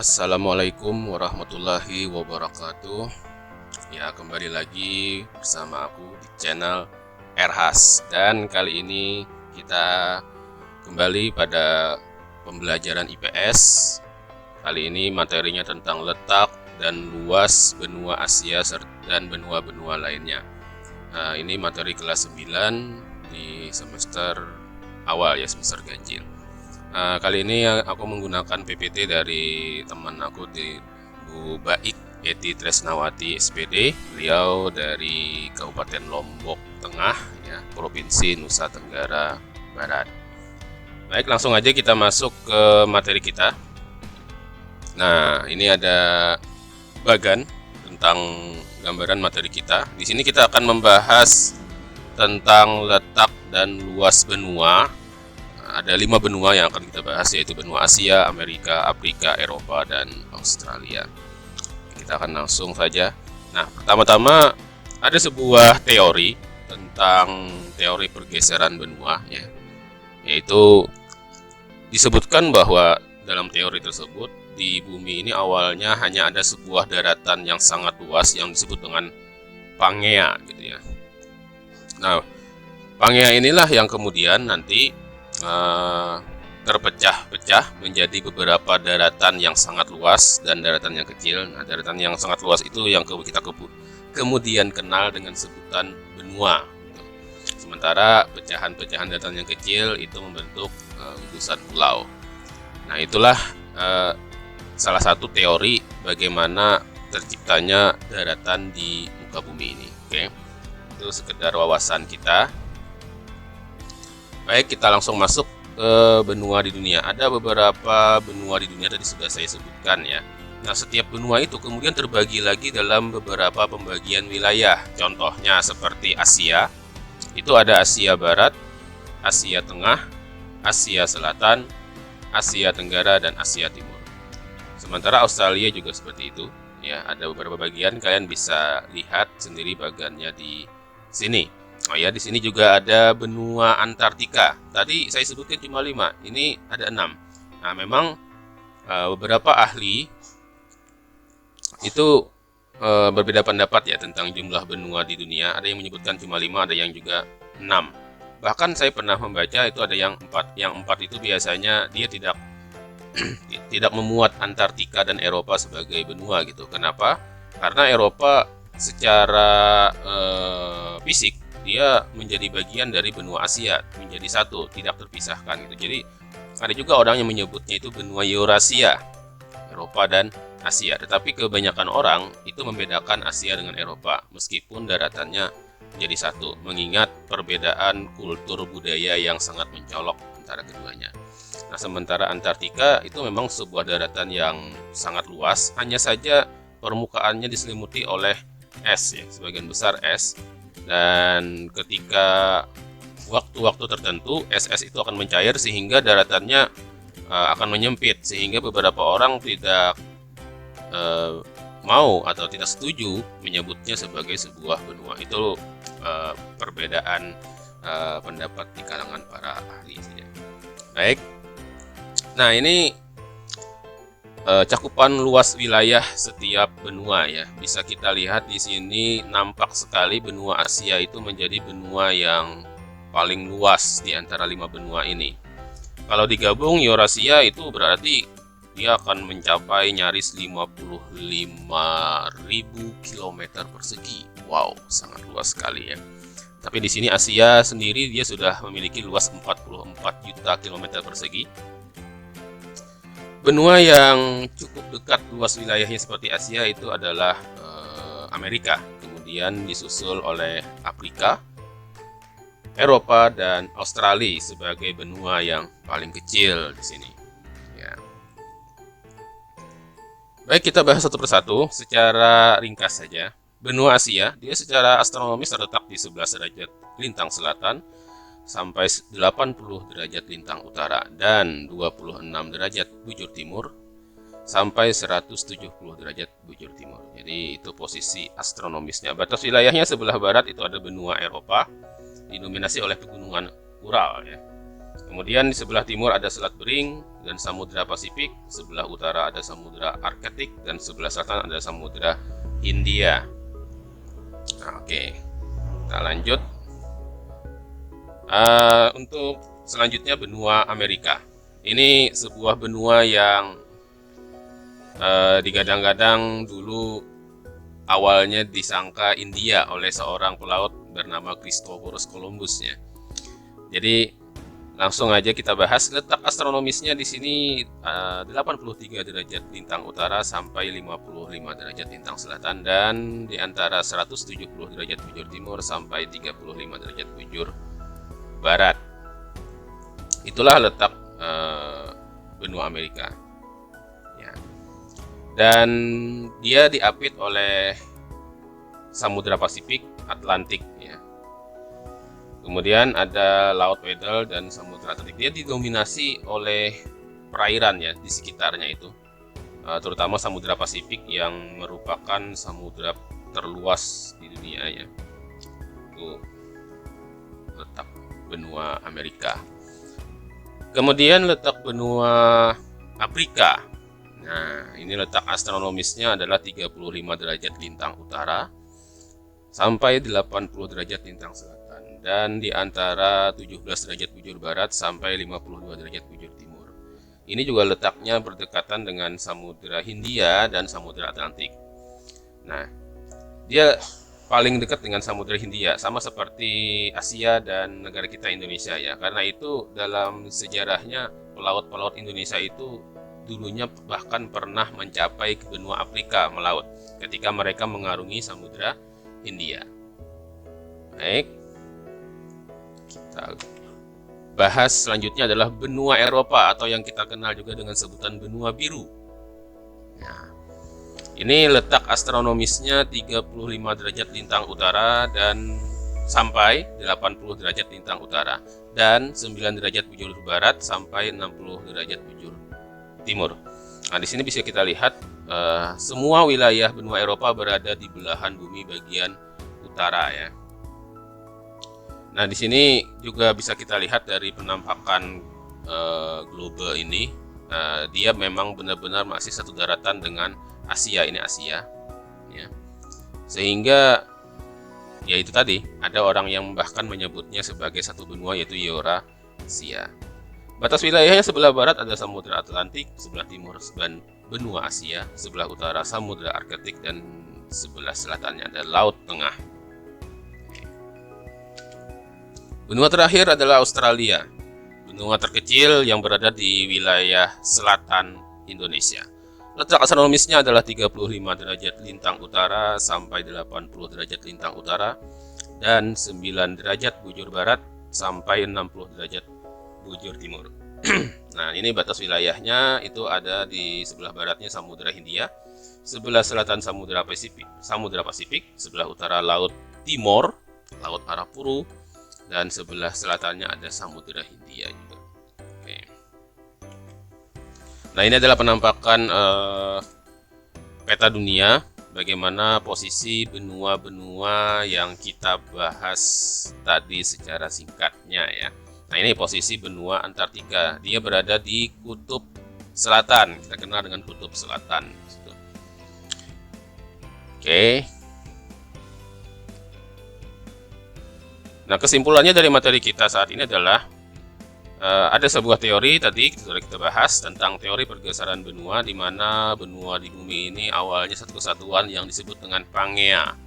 Assalamualaikum warahmatullahi wabarakatuh. Ya, kembali lagi bersama aku di channel Erhas. Dan kali ini kita kembali pada pembelajaran IPS. Kali ini materinya tentang letak dan luas benua Asia dan benua-benua lainnya. Ini materi kelas 9 di semester awal ya, semester ganjil. Kali ini aku menggunakan PPT dari teman aku di Bu Baik Eti Tresnawati SPD. Beliau dari Kabupaten Lombok Tengah ya, Provinsi Nusa Tenggara Barat. Baik, langsung aja kita masuk ke materi kita. Nah, ini ada bagan tentang gambaran materi kita. Di sini kita akan membahas tentang letak dan luas benua. Ada 5 benua yang akan kita bahas, yaitu benua Asia, Amerika, Afrika, Eropa, dan Australia. Kita akan langsung saja. Nah, pertama-tama ada sebuah teori tentang teori pergeseran benua ya. Yaitu disebutkan bahwa dalam teori tersebut di bumi ini awalnya hanya ada sebuah daratan yang sangat luas yang disebut dengan Pangea gitu ya. Nah, Pangea inilah yang kemudian nanti terpecah-pecah menjadi beberapa daratan yang sangat luas dan daratan yang kecil. Nah, daratan yang sangat luas itu yang kita kemudian kenal dengan sebutan benua. Sementara pecahan-pecahan daratan yang kecil itu membentuk gugusan pulau. Nah, itulah salah satu teori bagaimana terciptanya daratan di muka bumi ini. Oke, itu sekedar wawasan kita. Baik, kita langsung masuk ke benua di dunia. Ada beberapa benua di dunia tadi sudah saya sebutkan ya. Nah, setiap benua itu kemudian terbagi lagi dalam beberapa pembagian wilayah. Contohnya seperti Asia, itu ada Asia Barat, Asia Tengah, Asia Selatan, Asia Tenggara, dan Asia Timur. Sementara Australia juga seperti itu. Ya, ada beberapa bagian, kalian bisa lihat sendiri bagiannya di sini. Oh ya, di sini juga ada benua Antartika. Tadi saya sebutkan cuma 5, ini ada 6. Nah, memang beberapa ahli itu berbeda pendapat ya tentang jumlah benua di dunia. Ada yang menyebutkan cuma 5, ada yang juga 6. Bahkan saya pernah membaca itu ada yang 4. Yang 4 itu biasanya dia tidak memuat Antartika dan Eropa sebagai benua gitu. Kenapa? Karena Eropa secara fisik dia menjadi bagian dari benua Asia, menjadi satu, tidak terpisahkan gitu. Jadi ada juga orang yang menyebutnya itu benua Eurasia, Eropa dan Asia. Tetapi kebanyakan orang itu membedakan Asia dengan Eropa, meskipun daratannya menjadi satu, mengingat perbedaan kultur budaya yang sangat mencolok antara keduanya. Nah, sementara Antartika itu memang sebuah daratan yang sangat luas, hanya saja permukaannya diselimuti oleh es ya, sebagian besar es. Dan ketika waktu-waktu tertentu es-es itu akan mencair sehingga daratannya akan menyempit, sehingga beberapa orang tidak mau atau tidak setuju menyebutnya sebagai sebuah benua. Itu perbedaan pendapat di kalangan para ahli saja. Baik, nah ini cakupan luas wilayah setiap benua ya. Bisa kita lihat di sini nampak sekali benua Asia itu menjadi benua yang paling luas di antara 5 benua ini. Kalau digabung Eurasia itu berarti dia akan mencapai nyaris 55.000 km persegi. Wow, sangat luas sekali ya. Tapi di sini Asia sendiri dia sudah memiliki luas 44 juta km persegi. Benua yang cukup dekat luas wilayahnya seperti Asia itu adalah Amerika, kemudian disusul oleh Afrika, Eropa, dan Australia sebagai benua yang paling kecil di sini. Ya. Baik, kita bahas satu persatu secara ringkas saja. Benua Asia, dia secara astronomis terletak di 11 derajat lintang selatan sampai 80 derajat lintang utara dan 26 derajat bujur timur sampai 170 derajat bujur timur. Jadi itu posisi astronomisnya. Batas wilayahnya sebelah barat itu ada benua Eropa, didominasi oleh pegunungan Ural ya. Kemudian di sebelah timur ada Selat Bering dan Samudra Pasifik, sebelah utara ada Samudra Arktik, dan sebelah selatan ada Samudra Hindia. Nah, oke, kita lanjut. Untuk selanjutnya benua Amerika. Ini sebuah benua yang digadang-gadang dulu awalnya disangka India oleh seorang pelaut bernama Christophorus Columbus ya. Jadi langsung aja kita bahas letak astronomisnya di sini 83 derajat lintang utara sampai 55 derajat lintang selatan, dan di antara 170 derajat bujur timur sampai 35 derajat bujur barat. Itulah letak benua Amerika. Ya. Dan dia diapit oleh Samudra Pasifik, Atlantik ya. Kemudian ada Laut Weddell dan Samudra Atlantik. Dia didominasi oleh perairan ya di sekitarnya itu, terutama Samudra Pasifik yang merupakan samudra terluas di dunia ya. Itu letak benua Amerika. Kemudian letak benua Afrika. Nah, ini letak astronomisnya adalah 35 derajat lintang utara sampai 80 derajat lintang selatan, dan di antara 17 derajat bujur barat sampai 52 derajat bujur timur. Ini juga letaknya berdekatan dengan Samudra Hindia dan Samudra Atlantik. Nah, dia paling dekat dengan Samudra Hindia, sama seperti Asia dan negara kita Indonesia ya. Karena itu dalam sejarahnya pelaut-pelaut Indonesia itu dulunya bahkan pernah mencapai ke benua Afrika melaut ketika mereka mengarungi Samudra Hindia. Baik, kita bahas selanjutnya adalah benua Eropa atau yang kita kenal juga dengan sebutan benua biru. Nah, ini letak astronomisnya 35 derajat lintang utara dan sampai 80 derajat lintang utara, dan 9 derajat bujur barat sampai 60 derajat bujur timur. Nah, di sini bisa kita lihat semua wilayah benua Eropa berada di belahan bumi bagian utara ya. Nah, di sini juga bisa kita lihat dari penampakan globe ini, dia memang benar-benar masih satu daratan dengan Asia, ini Asia ya. Sehingga ya itu tadi, ada orang yang bahkan menyebutnya sebagai satu benua, yaitu Eurasia. Batas wilayahnya sebelah barat ada Samudra Atlantik, sebelah timur benua Asia, sebelah utara Samudra Arktik, dan sebelah selatannya ada Laut Tengah. Benua terakhir adalah Australia, benua terkecil yang berada di wilayah selatan Indonesia. Letak astronomisnya adalah 35 derajat lintang utara sampai 80 derajat lintang utara, dan 9 derajat bujur barat sampai 60 derajat bujur timur. Nah, ini batas wilayahnya itu ada di sebelah baratnya Samudra Hindia, sebelah selatan Samudra Pasifik, sebelah utara Laut Timor, Laut Arafuru, dan sebelah selatannya ada Samudra Hindia juga. Oke. Nah, ini adalah penampakan peta dunia, bagaimana posisi benua-benua yang kita bahas tadi secara singkatnya ya. Nah, ini posisi benua Antartika. Dia berada di kutub selatan. Kita kenal dengan kutub selatan. Oke. Nah, kesimpulannya dari materi kita saat ini adalah ada sebuah teori tadi sudah kita bahas tentang teori pergeseran benua, di mana benua di bumi ini awalnya satu kesatuan yang disebut dengan Pangea.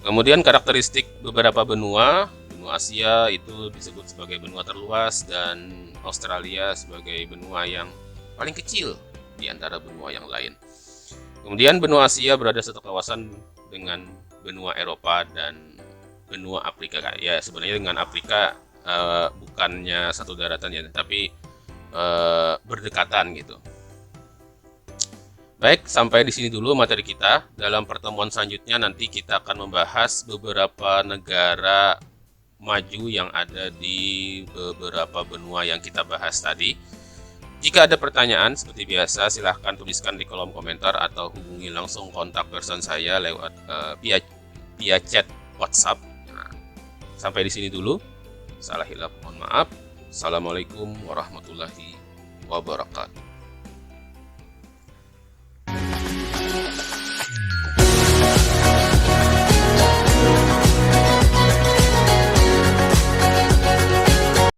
Kemudian karakteristik beberapa benua Asia itu disebut sebagai benua terluas, dan Australia sebagai benua yang paling kecil di antara benua yang lain. Kemudian benua Asia berada satu kawasan dengan benua Eropa dan benua Afrika. Ya, sebenarnya dengan Afrika bukannya satu daratan ya, tapi berdekatan gitu. Baik, sampai di sini dulu materi kita. Dalam pertemuan selanjutnya nanti kita akan membahas beberapa negara maju yang ada di beberapa benua yang kita bahas tadi. Jika ada pertanyaan seperti biasa, silahkan tuliskan di kolom komentar atau hubungi langsung kontak person saya lewat via chat WhatsApp. Nah, sampai di sini dulu. Salah hilaf mohon maaf. Assalamualaikum warahmatullahi wabarakatuh.